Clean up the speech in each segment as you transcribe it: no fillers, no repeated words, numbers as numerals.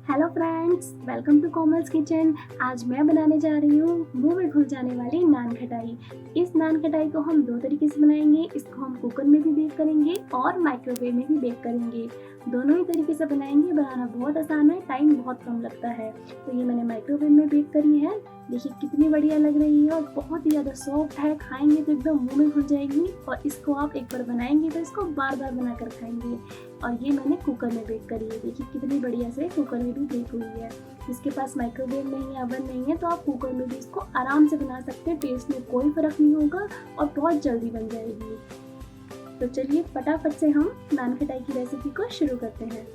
Hello friends, welcome to Komal's kitchen. आज मैं बनाने जा रही हूँ मुंह में घुल जाने वाली नान खटाई। इस नान खटाई को हम दो तरीके से बनाएंगे। इसको हम कुकर में भी बेक करेंगे और माइक्रोवेव में भी बेक करेंगे। दोनों ही तरीके से बनाएंगे। बनाना बहुत आसान है, टाइम बहुत कम लगता है। तो ये मैंने माइक्रोवेव में बेक करी है। देखिए कितनी बढ़िया लग रही है और बहुत ही ज़्यादा सॉफ्ट है। खाएंगे तो एकदम मुंह में घुल जाएगी। और इसको आप एक बार बनाएंगे तो इसको बार बार बना कर खाएंगे। और ये मैंने कुकर में बेक करी है। देखिए कितनी बढ़िया से कुकर में भी बेक हुई है। जिसके पास माइक्रोवेव नहीं है, ओवन नहीं है, तो आप कुकर में भी इसको आराम से बना सकते हैं। टेस्ट में कोई फ़र्क नहीं होगा और बहुत जल्दी बन जाएगी। तो चलिए फटाफट से हम नान खटाई की रेसिपी को शुरू करते हैं।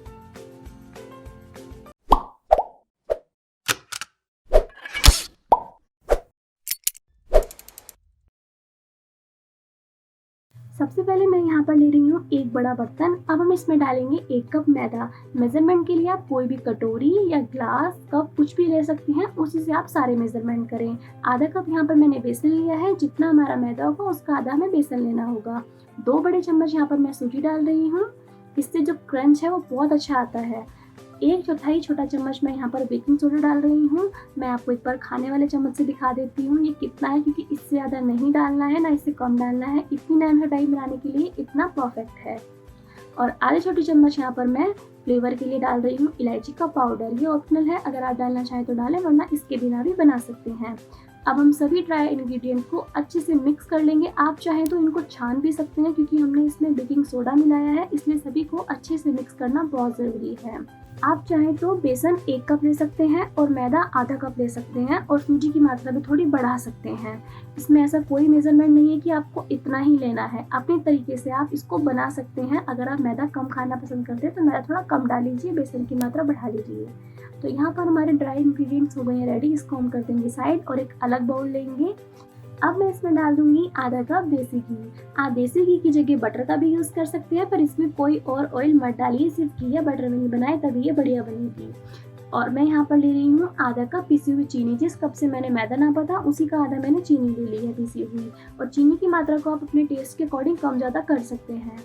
सबसे पहले मैं यहाँ पर ले रही हूँ एक बड़ा बर्तन। अब हम इसमें डालेंगे 1 कप मैदा। मेजरमेंट के लिए आप कोई भी कटोरी या ग्लास, कप कुछ भी ले सकते हैं, उसी से आप सारे मेजरमेंट करें। आधा कप यहाँ पर मैंने बेसन लिया है। जितना हमारा मैदा होगा उसका आधा हमें बेसन लेना होगा। 2 बड़े चम्मच यहाँ पर मैं सूजी डाल रही हूँ। इससे जो क्रंच है वो बहुत अच्छा आता है। 1/4 छोटा चम्मच मैं यहाँ पर बेकिंग सोडा डाल रही हूँ। मैं आपको एक बार खाने वाले चम्मच से दिखा देती हूँ ये कितना है, क्योंकि इससे ज़्यादा नहीं डालना है ना इससे कम डालना है। इतनी नान खटाई बनाने के लिए इतना परफेक्ट है। और आधे छोटे चम्मच यहाँ पर मैं फ्लेवर के लिए डाल रही हूँ इलायची का पाउडर। ये ऑप्शनल है, अगर आप डालना चाहें तो डालें, वरना इसके बिना भी बना सकते हैं। अब हम सभी ड्राई इंग्रेडिएंट को अच्छे से मिक्स कर लेंगे। आप चाहें तो इनको छान भी सकते हैं, क्योंकि हमने इसमें बेकिंग सोडा मिलाया है, इसलिए सभी को अच्छे से मिक्स करना बहुत ज़रूरी है। आप चाहें तो बेसन 1 कप ले सकते हैं और मैदा आधा कप ले सकते हैं और सूजी की मात्रा भी थोड़ी बढ़ा सकते हैं। इसमें ऐसा कोई मेजरमेंट नहीं है कि आपको इतना ही लेना है। अपने तरीके से आप इसको बना सकते हैं। अगर आप मैदा कम खाना पसंद करते हैं तो मैदा थोड़ा कम डाल लीजिए, बेसन की मात्रा बढ़ा लीजिए। तो यहाँ पर हमारे ड्राई इंग्रेडिएंट्स हो गए हैं रेडी। इसको हम कर देंगे साइड और एक अलग बाउल लेंगे। अब मैं इसमें डाल दूंगी आधा कप देसी घी। आप देसी घी की जगह बटर का भी यूज़ कर सकते हैं, पर इसमें कोई और ऑयल मत डालिए। सिर्फ घी या बटर में ही बनाए, तभी ये बढ़िया बनेगी। और मैं यहाँ पर ले रही हूँ आधा कप पिसी हुई चीनी। जिस कप से मैंने मैदा नापा था उसी का आधा मैंने चीनी ले ली है पिसी हुई। और चीनी की मात्रा को आप अपने टेस्ट के अकॉर्डिंग कम ज़्यादा कर सकते हैं।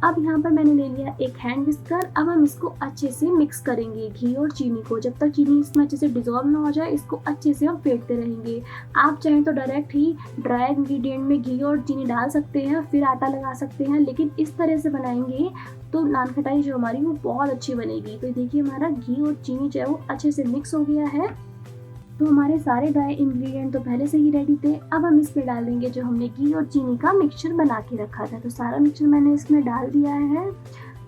अब यहाँ पर मैंने ले लिया एक हैंड विस्कर। अब हम इसको अच्छे से मिक्स करेंगे घी और चीनी को। जब तक चीनी इसमें अच्छे से डिजोल्व ना हो जाए, इसको अच्छे से हम फेंटते रहेंगे। आप चाहें तो डायरेक्ट ही ड्राई इंग्रेडिएंट में घी और चीनी डाल सकते हैं, फिर आटा लगा सकते हैं, लेकिन इस तरह से बनाएंगे तो नान खटाई जो हमारी वो बहुत अच्छी बनेगी। तो देखिए हमारा घी और चीनी जो है वो अच्छे से मिक्स हो गया है। तो हमारे सारे ड्राई इंग्रेडिएंट तो पहले से ही रेडी थे। अब हम इसमें डाल देंगे जो हमने घी और चीनी का मिक्सचर बना के रखा था। तो सारा मिक्सचर मैंने इसमें डाल दिया है।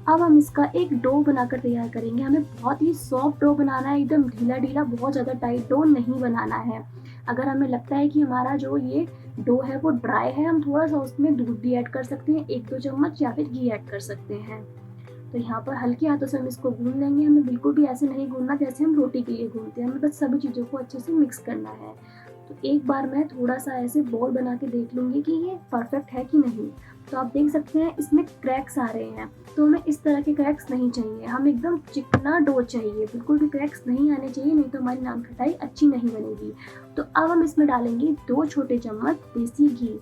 अब हम इसका एक डो बनाकर तैयार करेंगे। हमें बहुत ही सॉफ्ट डो बनाना है, एकदम ढीला ढीला, बहुत ज़्यादा टाइट डो नहीं बनाना है। अगर हमें लगता है कि हमारा जो ये डो है वो ड्राई है, हम थोड़ा सा उसमें दूध भी ऐड कर सकते हैं, 1-2 चम्मच, या फिर घी ऐड कर सकते हैं। तो यहाँ पर हल्के हाथों से हम इसको गूंद लेंगे। हमें बिल्कुल भी ऐसे नहीं गूंदना जैसे हम रोटी के लिए गूंदते हैं। हमें बस सभी चीज़ों को अच्छे से मिक्स करना है। तो एक बार मैं थोड़ा सा ऐसे बॉल बना के देख लूँगी कि ये परफेक्ट है कि नहीं। तो आप देख सकते हैं इसमें क्रैक्स आ रहे हैं। तो हमें इस तरह के क्रैक्स नहीं चाहिए, हमें एकदम चिकना डो चाहिए। बिल्कुल भी क्रैक्स नहीं आने चाहिए, नहीं तो हमारी नान खटाई अच्छी नहीं बनेगी। तो अब हम इसमें डालेंगे 2 छोटे चम्मच देसी घी।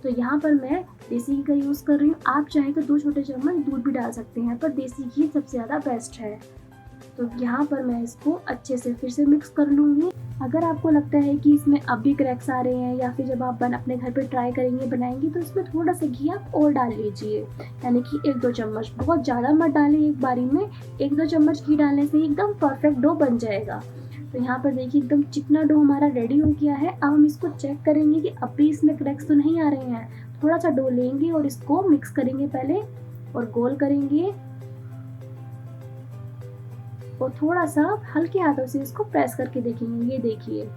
तो यहाँ पर मैं देसी घी का यूज़ कर रही हूँ। आप चाहें तो 2 छोटे चम्मच दूध भी डाल सकते हैं, पर देसी घी सबसे ज़्यादा बेस्ट है। तो यहाँ पर मैं इसको अच्छे से फिर से मिक्स कर लूँगी। अगर आपको लगता है कि इसमें अब भी क्रैक्स आ रहे हैं, या फिर जब आप अपने घर पे ट्राई करेंगे, बनाएंगे, तो इसमें थोड़ा सा घी आप और डाल लीजिए, यानी कि 1-2 चम्मच। बहुत ज़्यादा मत डालें एक बारी में। 1-2 चम्मच घी डालने से एकदम परफेक्ट डो बन जाएगा। तो यहाँ पर देखिए एकदम चिकना डो हमारा रेडी हो गया है। अब हम इसको चेक करेंगे कि अब भी इसमें क्रैक्स तो नहीं आ रहे हैं। थोड़ा सा डो लेंगे और इसको मिक्स करेंगे पहले और गोल करेंगे, और थोड़ा सा हल्के हाथों से इसको प्रेस करके देखेंगे। ये देखिए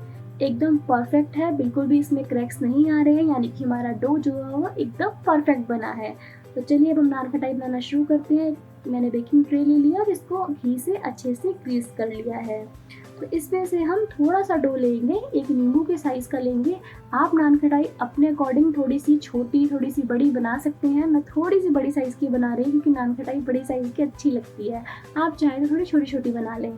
एकदम परफेक्ट है, बिल्कुल भी इसमें क्रैक्स नहीं आ रहे हैं, यानी कि हमारा डो जो है वो एकदम परफेक्ट बना है। तो चलिए अब हम नान खटाई बनाना शुरू करते हैं। मैंने बेकिंग ट्रे ले लिया और इसको घी से अच्छे से ग्रीस कर लिया है। तो इसमें से हम थोड़ा सा डो लेंगे, एक नींबू के साइज़ का लेंगे। आप नान खटाई अपने अकॉर्डिंग थोड़ी सी छोटी, थोड़ी सी बड़ी बना सकते हैं। मैं थोड़ी सी बड़ी साइज़ की बना रही हूँ, क्योंकि नान खटाई बड़ी साइज़ की अच्छी लगती है। आप चाहें तो थोड़ी छोटी छोटी बना लें।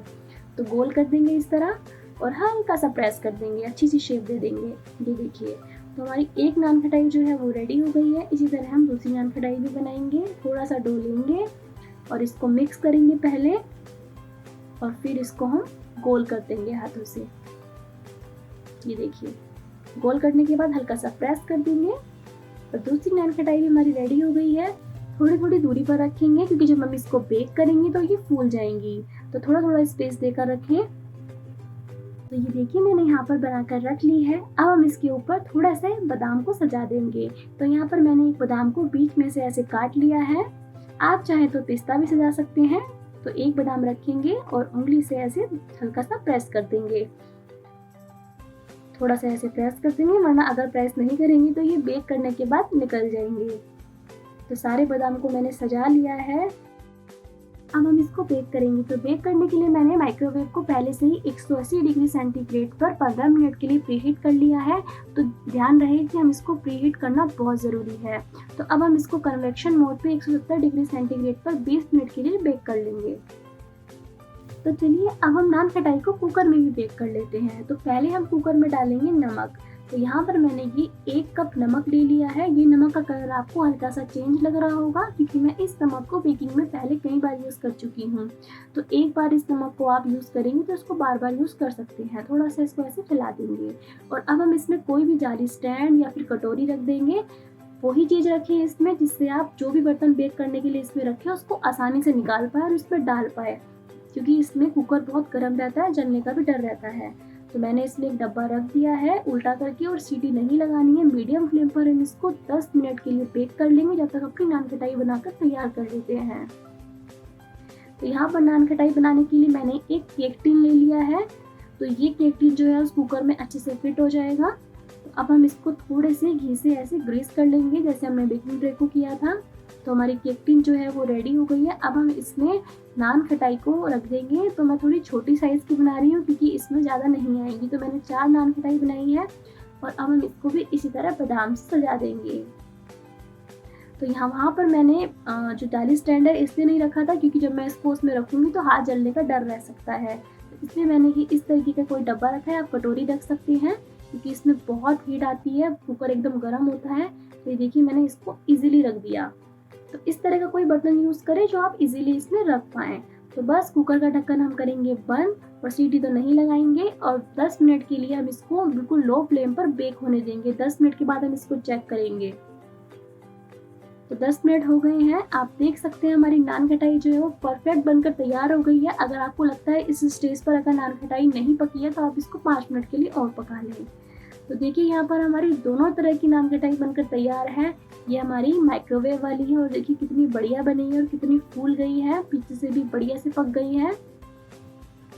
तो गोल कर देंगे इस तरह और हल्का सा प्रेस कर देंगे, अच्छी सी शेप दे देंगे। ये देखिए तो हमारी एक नान खटाई जो है वो रेडी हो गई है। इसी तरह हम दूसरी नान खटाई भी बनाएंगे। थोड़ा सा डो लेंगे और इसको मिक्स करेंगे पहले, और फिर इसको हम गोल कर देंगे हाथों से। ये देखिए, गोल करने के बाद हल्का सा प्रेस कर देंगे और दूसरी नान खटाई भी हमारी रेडी हो गई है। थोड़ी थोड़ी दूरी पर रखेंगे क्योंकि जब हम इसको बेक करेंगे तो ये फूल जाएंगी, तो थोड़ा थोड़ा स्पेस देकर रखें। तो ये देखिए मैंने यहाँ पर बनाकर रख ली है। अब हम इसके ऊपर थोड़ा सा बादाम को सजा देंगे। तो यहाँ पर मैंने एक बादाम को बीच में से ऐसे काट लिया है। आप चाहे तो पिस्ता भी सजा सकते हैं। तो एक बादाम रखेंगे और उंगली से ऐसे हल्का सा प्रेस कर देंगे, थोड़ा सा ऐसे प्रेस कर देंगे, वरना अगर प्रेस नहीं करेंगे तो ये बेक करने के बाद निकल जाएंगे। तो सारे बादाम को मैंने सजा लिया है। अब हम इसको बेक करेंगे। तो बेक करने के लिए मैंने माइक्रोवेव को पहले से ही 180 डिग्री सेंटीग्रेड पर 15 मिनट के लिए प्रीहीट कर लिया है। तो ध्यान रहे कि हम इसको प्रीहीट करना बहुत ज़रूरी है। तो अब हम इसको कन्वेक्शन मोड पे 170 डिग्री सेंटीग्रेड पर 20 मिनट के लिए बेक कर लेंगे। तो चलिए अब हम नान खटाई को कुकर में भी बेक कर लेते हैं। तो पहले हम कुकर में डालेंगे नमक। तो यहाँ पर मैंने ये 1 कप नमक ले लिया है। ये नमक का कलर आपको हल्का सा चेंज लग रहा होगा क्योंकि मैं इस नमक को बेकिंग में पहले कई बार यूज़ कर चुकी हूँ। तो एक बार इस नमक को आप यूज़ करेंगे तो इसको बार बार यूज़ कर सकते हैं। थोड़ा सा इसको ऐसे फैला देंगे और अब हम इसमें कोई भी जाली स्टैंड या फिर कटोरी रख देंगे। वही चीज़ रखें इसमें जिससे आप जो भी बर्तन बेक करने के लिए इसमें रखें उसको आसानी से निकाल पाए और इसमें डाल पाए, क्योंकि इसमें कुकर बहुत गर्म रहता है, जलने का भी डर रहता है। तो मैंने इसमें एक डब्बा रख दिया है उल्टा करके और सीटी नहीं लगानी है। मीडियम फ्लेम पर हम इसको 10 मिनट के लिए बेक कर लेंगे जब तक अपनी नान खटाई बनाकर तैयार कर लेते हैं। तो यहाँ पर नान खटाई बनाने के लिए मैंने एक केक टिन ले लिया है। तो ये केक टिन जो है उस कुकर में अच्छे से फिट हो जाएगा। तो अब हम इसको थोड़े से घी से ऐसे ग्रीस कर लेंगे जैसे हमने बेकिंग ट्रे को किया था। तो हमारी केक टिन जो है वो रेडी हो गई है। अब हम इसमें नान खटाई को रख देंगे। तो मैं थोड़ी छोटी साइज़ की बना रही हूँ क्योंकि इसमें ज़्यादा नहीं आएगी। तो मैंने 4 नान खटाई बनाई है और अब हम इसको भी इसी तरह बादाम से सजा देंगे। तो वहाँ पर मैंने जो डाली स्टैंड है इसलिए नहीं रखा था क्योंकि जब मैं इसको उसमें रखूँगी तो हाथ जलने का डर रह सकता है। तो इसलिए मैंने ये इस तरीके का कोई डब्बा रखा है। आप कटोरी रख सकते हैं क्योंकि इसमें बहुत हीट आती है, कुकर एकदम गर्म होता है। तो ये देखिए मैंने इसको ईजिली रख दिया। तो इस तरह का कोई बर्तन यूज़ करें जो आप इजीली इसमें रख पाएँ। तो बस कुकर का ढक्कन हम करेंगे बंद और सीटी तो नहीं लगाएंगे और 10 मिनट के लिए हम इसको बिल्कुल लो फ्लेम पर बेक होने देंगे। 10 मिनट के बाद हम इसको चेक करेंगे। तो 10 मिनट हो गए हैं। आप देख सकते हैं हमारी नान खटाई जो है वो परफेक्ट बनकर तैयार हो गई है। अगर आपको लगता है इस स्टेज पर अगर नान खटाई नहीं पकी है तो आप इसको 5 मिनट के लिए और पका लें। तो देखिए यहाँ पर हमारी दोनों तरह की नान खटाई बनकर तैयार है। ये हमारी माइक्रोवेव वाली है और देखिए कितनी बढ़िया बनी है और कितनी फूल गई है, पीछे से भी बढ़िया से पक गई है।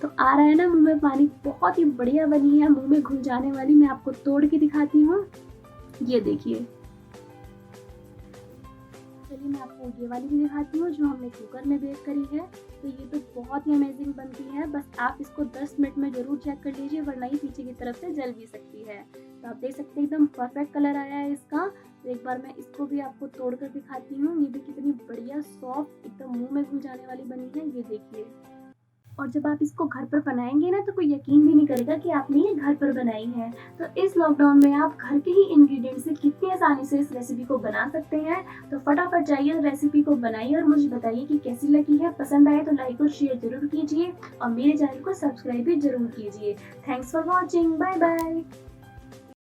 तो आ रहा है ना मुंह में पानी, बहुत ही बढ़िया बनी है, मुंह में घुल जाने वाली। मैं आपको तोड़ के दिखाती हूँ, ये देखिए। चलिए मैं आपको ये वाली भी दिखाती हूँ जो हमने कुकर में बेक करी है। तो ये तो बहुत ही अमेजिंग बनती है। बस आप इसको 10 मिनट में ज़रूर चेक कर लीजिए वरना ये पीछे की तरफ से जल भी सकती है। तो आप देख सकते हैं एकदम परफेक्ट कलर आया है इसका। तो एक बार मैं इसको भी आपको तोड़ कर दिखाती हूँ। ये भी कितनी बढ़िया सॉफ्ट एकदम मुंह में घुल जाने वाली बनी है, ये देखिए। और जब आप इसको घर पर बनाएंगे ना तो कोई यकीन भी नहीं करेगा कि आपने ये घर पर बनाई है। तो इस लॉकडाउन में आप घर के ही इंग्रेडिएंट से कितनी आसानी से इस रेसिपी को बना सकते हैं। तो फटाफट जाइए रेसिपी को बनाइए और मुझे बताइए कि कैसी लगी है। पसंद आए तो लाइक और शेयर जरूर कीजिए और मेरे चैनल को सब्सक्राइब भी जरूर कीजिए। Thanks for watching, bye bye.